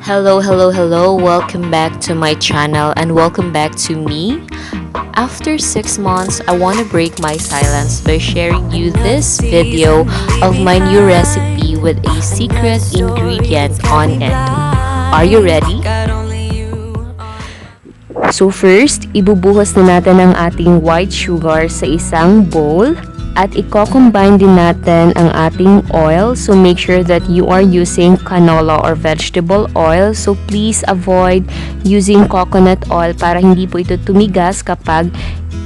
Hello, hello, hello. Welcome back to my channel and welcome back to me. After 6 months, I want to break my silence by sharing you this video of my new recipe with a secret ingredient on it. Are you ready? So first, ibubuhos na natin ang ating white sugar sa isang bowl. At i-combine din natin ang ating oil. So make sure that you are using canola or vegetable oil. So please avoid using coconut oil para hindi po ito tumigas kapag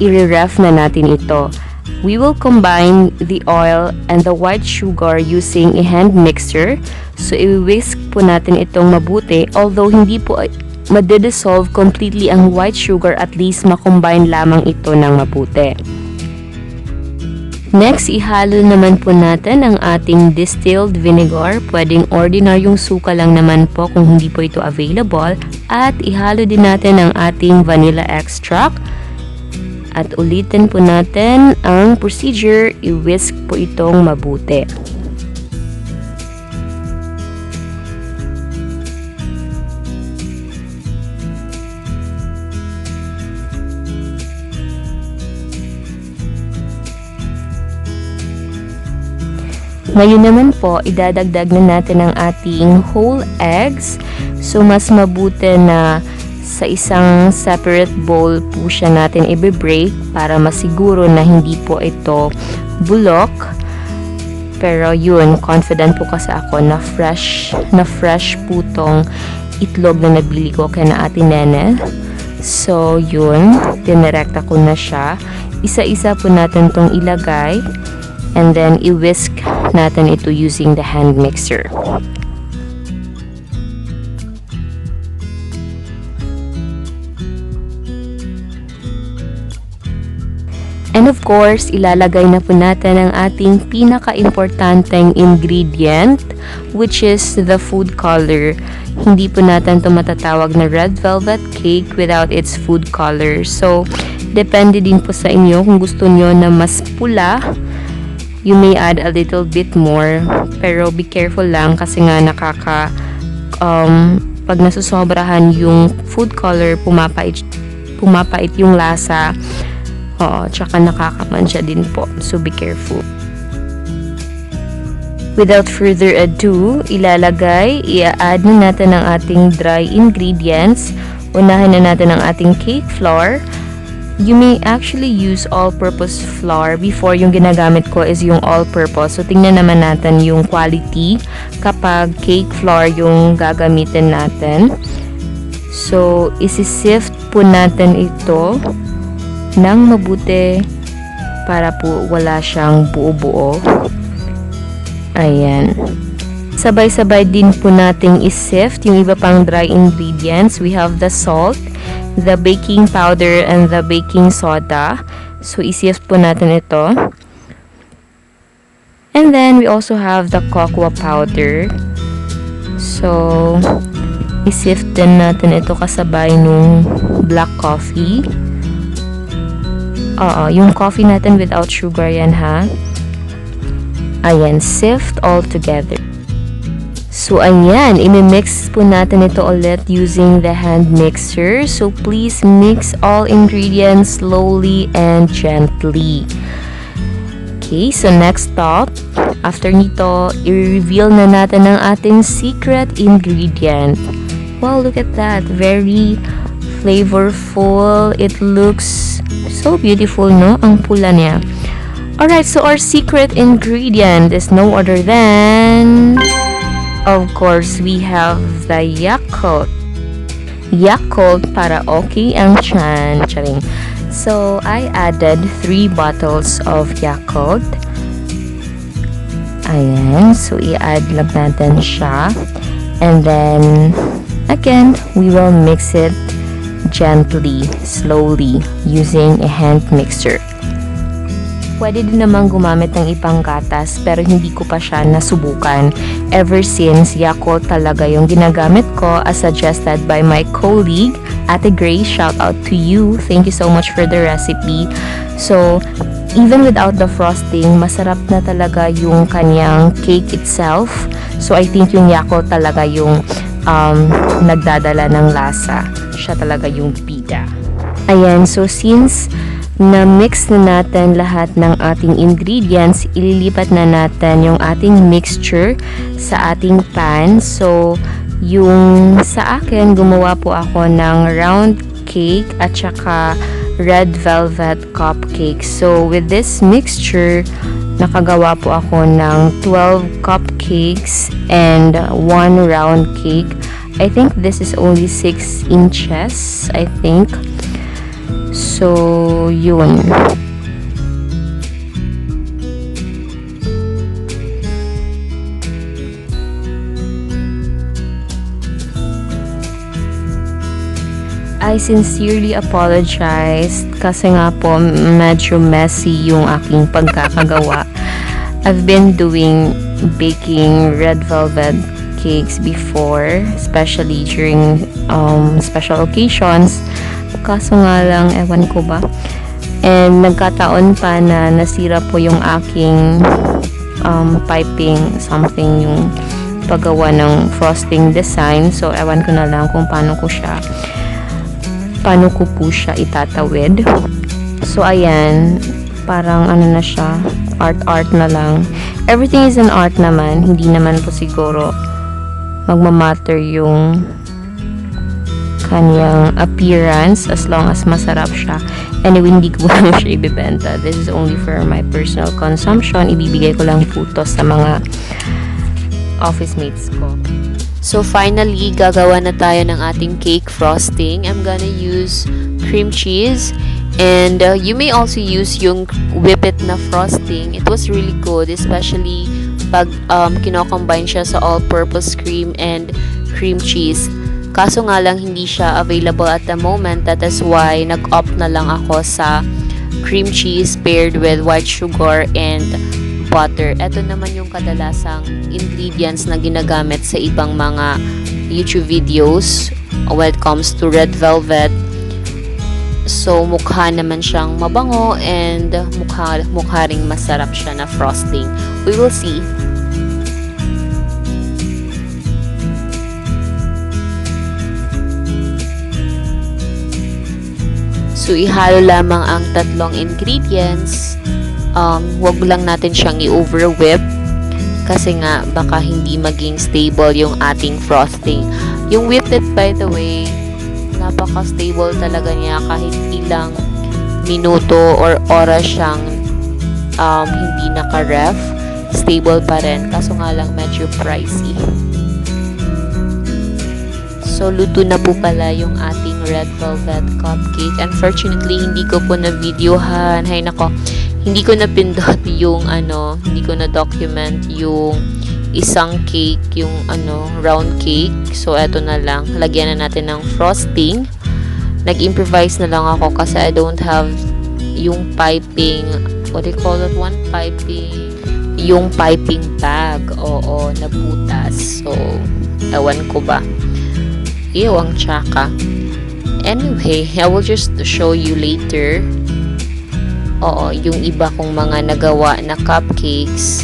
i-ref na natin ito. We will combine the oil and the white sugar using a hand mixer. So i-whisk po natin itong mabuti. Although hindi po madidissolve completely ang white sugar, at least makombine lamang ito ng mabuti. Next, ihalo naman po natin ang ating distilled vinegar. Pwedeng ordinaryong suka lang naman po kung hindi po ito available. At ihalo din natin ang ating vanilla extract. At ulitin po natin ang procedure. I-whisk po itong mabuti. Ngayon naman po, idadagdag na natin ang ating whole eggs. So, mas mabuti na sa isang separate bowl po siya natin i-break para masiguro na hindi po ito bulok. Pero yun, confident po kasi ako na fresh po tong itlog na nabili ko kay na Ate Nene. So, yun, dinirekta ko na siya. Isa-isa po natin tong ilagay. And then, i-whisk natin ito using the hand mixer. And of course, ilalagay na po natin ang ating pinaka-importanteng ingredient, which is the food color. Hindi po natin ito matatawag na red velvet cake without its food color. So, depende din po sa inyo kung gusto nyo na mas pula. You may add a little bit more, pero be careful lang kasi nga pag nasusobrahan yung food color, pumapait yung lasa. Tsaka nakakamansya din po. So be careful. Without further ado, i-add na natin ang ating dry ingredients. Unahin na natin ang ating cake flour. You may actually use all-purpose flour. Before, yung ginagamit ko is yung all-purpose. So, tingnan naman natin yung quality kapag cake flour yung gagamitin natin. So, isi-sift po natin ito ng mabuti para po wala siyang buo-buo. Ayan. Sabay-sabay din po nating isi-sift yung iba pang dry ingredients. We have the salt, the baking powder, and the baking soda. So, isi-sift po natin ito. And then, we also have the cocoa powder. So, isi-sift din natin ito kasabay nung black coffee. Yung coffee natin without sugar yan, ha? Ayan, sift all together. So, ayan, imimix po natin ito ulit using the hand mixer. So, please mix all ingredients slowly and gently. Okay, so next step, after nito, i-reveal na natin ang ating secret ingredient. Wow, look at that. Very flavorful. It looks so beautiful, no? Ang pula niya. Alright, so our secret ingredient is no other than... Of course, we have the Yakult. Yakult para okay ang tiyan. Charing. So, I added 3 bottles of Yakult. Ayan. So, i-add lang natin siya. And then, again, we will mix it gently, slowly, using a hand mixer. Pwede din namang gumamit ng ibang gatas pero hindi ko pa siya nasubukan. Ever since, Yakult talaga yung ginagamit ko as suggested by my colleague, Ate Grace. Shout out to you. Thank you so much for the recipe. So, even without the frosting, masarap na talaga yung kanyang cake itself. So, I think yung Yakult talaga yung nagdadala ng lasa. Siya talaga yung bida. Ayan, so since na-mix na natin lahat ng ating ingredients, ililipat na natin yung ating mixture sa ating pan. So, yung sa akin, gumawa po ako ng round cake at saka red velvet cupcake. So, with this mixture, nakagawa po ako ng 12 cupcakes and 1 round cake. I think this is only 6 inches, I think. So, yun. I sincerely apologize kasi nga po medyo messy yung aking pagkakagawa. I've been doing baking red velvet cakes before, especially during special occasions. Kaso nga lang, ewan ko ba. And nagkataon pa na nasira po yung aking piping, something yung paggawa ng frosting design. So, ewan ko na lang kung paano ko po siya itatawid. So, ayan, parang ano na siya, art na lang. Everything is an art naman. Hindi naman po siguro magmamatter yung kanyang appearance as long as masarap siya. Anyway, hindi ko lang siya ibibenta. This is only for my personal consumption. Ibibigay ko lang po to sa mga office mates ko. So, finally, gagawa na tayo ng ating cake frosting. I'm gonna use cream cheese. And you may also use yung whippet na frosting. It was really good, especially pag kino-combine siya sa all-purpose cream and cream cheese. Kaso nga lang, hindi siya available at the moment. That is why nag-opt na lang ako sa cream cheese paired with white sugar and butter. Ito naman yung kadalasang ingredients na ginagamit sa ibang mga YouTube videos when it comes to red velvet. So, mukha naman siyang mabango and mukha ring masarap siya na frosting. We will see. So, ihalo lamang ang tatlong ingredients. Wag lang natin siyang i-overwhip kasi nga baka hindi maging stable yung ating frosting. Yung whipped, by the way, napaka-stable talaga niya kahit ilang minuto or oras siyang hindi naka-ref. Stable pa rin. Kaso nga lang medyo pricey. So, luto na po pala yung ating red velvet cupcake. Unfortunately, hindi ko po na-videohan. Hay nako, hindi ko na-pindot yung hindi ko na-document yung isang cake, yung round cake. So, eto na lang. Lagyan na natin ng frosting. Nag-improvise na lang ako kasi I don't have yung piping, what do you call that one? Yung piping bag. Oo, nabutas. So, ewan ko ba. Ang tsaka. Anyway, I will just show you later. Oo, yung iba kong mga nagawa na cupcakes.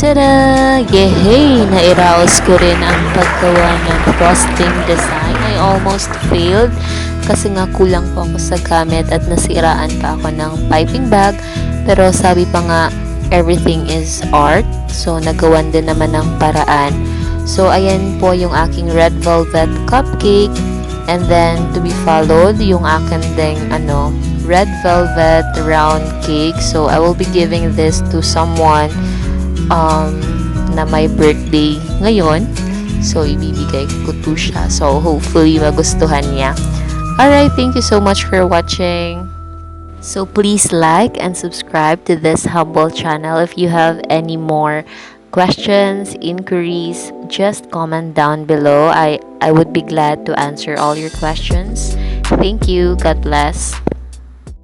Tada! Yehey! Nairaos ko rin ang paggawa ng frosting design. I almost failed kasi nga kulang po ako sa gamit at nasiraan pa ako ng piping bag. Pero sabi pa nga, everything is art. So, nagawan din naman ng paraan. So, ayan po yung aking red velvet cupcake. And then, to be followed, yung akin ding, red velvet round cake. So, I will be giving this to someone na my birthday ngayon. So, ibibigay ko to siya. So, hopefully, magustuhan niya. Alright, thank you so much for watching. So, please like and subscribe to this humble channel. If you have any more questions, inquiries, just comment down below. I would be glad to answer all your questions. Thank you. God bless.